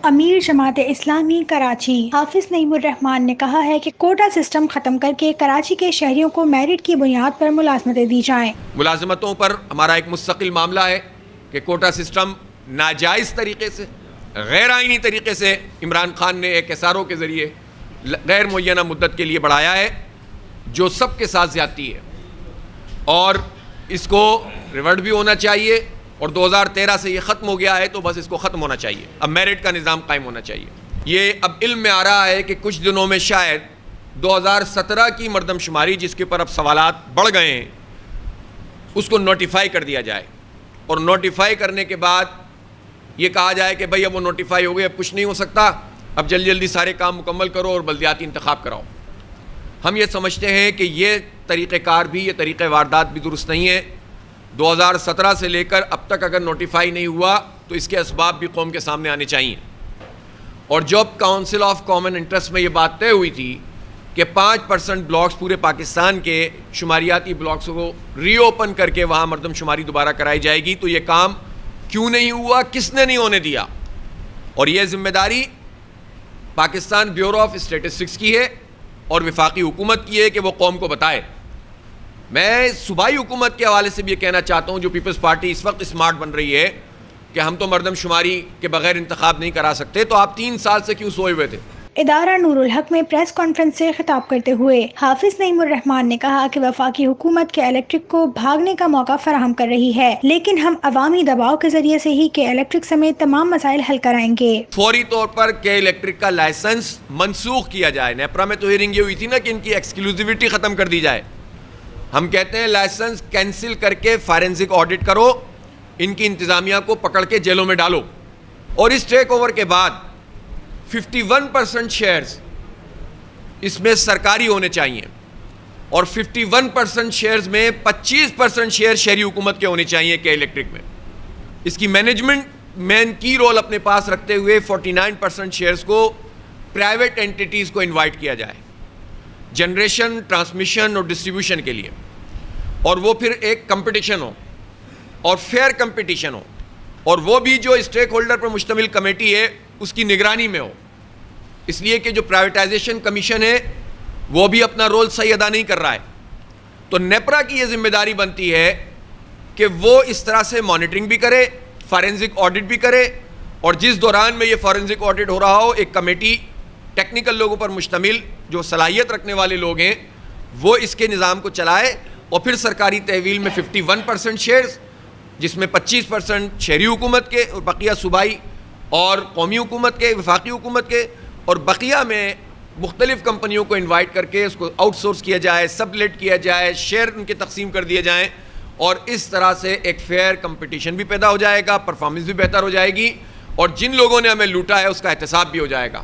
امیر جماعت اسلامی کراچی حافظ نعیم الرحمان نے کہا ہے کہ کوٹا سسٹم ختم کر کے کراچی کے شہریوں کو میرٹ کی بنیاد پر ملازمتیں دی جائیں۔ ملازمتوں پر ہمارا ایک مستقل معاملہ ہے کہ کوٹا سسٹم ناجائز طریقے سے، غیر آئینی طریقے سے عمران خان نے ایک ایساروں کے ذریعے غیر معینہ مدت کے لیے بڑھایا ہے، جو سب کے ساتھ زیادتی ہے، اور اس کو ریورٹ بھی ہونا چاہیے، اور 2013 سے یہ ختم ہو گیا ہے تو بس اس کو ختم ہونا چاہیے۔ اب میرٹ کا نظام قائم ہونا چاہیے۔ یہ اب علم میں آ رہا ہے کہ کچھ دنوں میں شاید 2017 کی مردم شماری، جس کے پر اب سوالات بڑھ گئے ہیں، اس کو نوٹیفائی کر دیا جائے، اور نوٹیفائی کرنے کے بعد یہ کہا جائے کہ بھئی اب وہ نوٹیفائی ہو گئے، اب کچھ نہیں ہو سکتا، اب جلدی جلدی سارے کام مکمل کرو اور بلدیاتی انتخاب کراؤ۔ ہم یہ سمجھتے ہیں کہ یہ طریقہ کار بھی، یہ طریقہ واردات بھی درست نہیں ہے۔ 2017 سے لے کر اب تک اگر نوٹیفائی نہیں ہوا تو اس کے اسباب بھی قوم کے سامنے آنے چاہیے، اور جب کاؤنسل آف کامن انٹرسٹ میں یہ بات طے ہوئی تھی کہ 5% بلاکس پورے پاکستان کے شماریاتی بلاکس کو ری اوپن کر کے وہاں مردم شماری دوبارہ کرائی جائے گی، تو یہ کام کیوں نہیں ہوا، کس نے نہیں ہونے دیا؟ اور یہ ذمہ داری پاکستان بیورو آف اسٹیٹسٹکس کی ہے اور وفاقی حکومت کی ہے کہ وہ قوم کو بتائے۔ میں صوبائی حکومت کے حوالے سے بھی یہ کہنا چاہتا ہوں، جو پیپلز پارٹی اس وقت اسمارٹ بن رہی ہے کہ ہم تو مردم شماری کے بغیر انتخاب نہیں کرا سکتے، تو آپ 3 سال سے کیوں سوئے ہوئے تھے؟ ادارہ نور الحق میں پریس کانفرنس سے خطاب کرتے ہوئے حافظ نعیم الرحمان نے کہا کہ وفاقی حکومت کے الیکٹرک کو بھاگنے کا موقع فراہم کر رہی ہے، لیکن ہم عوامی دباؤ کے ذریعے سے ہی کے الیکٹرک سمیت تمام مسائل حل کرائیں گے۔ فوری طور پر کے الیکٹرک کا لائسنس منسوخ کیا جائے۔ نیپرا میں تو ہیئرنگ یہ ہوئی تھی نا کہ ان کی ایکسکلوزیوٹی ختم کر دی جائے۔ ہم کہتے ہیں لائسنس کینسل کر کے فارنزک آڈٹ کرو، ان کی انتظامیہ کو پکڑ کے جیلوں میں ڈالو، اور اس ٹیک اوور کے بعد 51% شیئرز اس میں سرکاری ہونے چاہیے، اور 51% شیئرز میں 25% شیئر شہری حکومت کے ہونے چاہیے کہ الیکٹرک میں۔ اس کی مینجمنٹ مین کی رول اپنے پاس رکھتے ہوئے 49% شیئرز کو پرائیویٹ اینٹیٹیز کو انوائٹ کیا جائے جنریشن، ٹرانسمیشن اور ڈسٹریبیوشن کے لیے، اور وہ پھر ایک کمپٹیشن ہو اور فیئر کمپٹیشن ہو، اور وہ بھی جو اسٹیک ہولڈر پر مشتمل کمیٹی ہے اس کی نگرانی میں ہو، اس لیے کہ جو پرائیویٹائزیشن کمیشن ہے وہ بھی اپنا رول صحیح ادا نہیں کر رہا ہے۔ تو نیپرا کی یہ ذمہ داری بنتی ہے کہ وہ اس طرح سے مانیٹرنگ بھی کرے، فارنزک آڈٹ بھی کرے، اور جس دوران میں یہ فارنزک آڈٹ ہو رہا ہو ایک کمیٹی ٹیکنیکل لوگوں پر مشتمل جو صلاحیت رکھنے والے لوگ ہیں وہ اس کے نظام کو چلائے، اور پھر سرکاری تحویل میں 51% شیئرز، جس میں 25% شہری حکومت کے اور بقیہ صوبائی اور قومی حکومت کے، وفاقی حکومت کے، اور بقیہ میں مختلف کمپنیوں کو انوائٹ کر کے اس کو آؤٹ سورس کیا جائے، سب لیٹ کیا جائے، شیئر ان کے تقسیم کر دیے جائیں، اور اس طرح سے ایک فیئر کمپٹیشن بھی پیدا ہو جائے گا، پرفارمنس بھی بہتر ہو جائے گی، اور جن لوگوں نے ہمیں لوٹا ہے اس کا احتساب بھی ہو جائے گا۔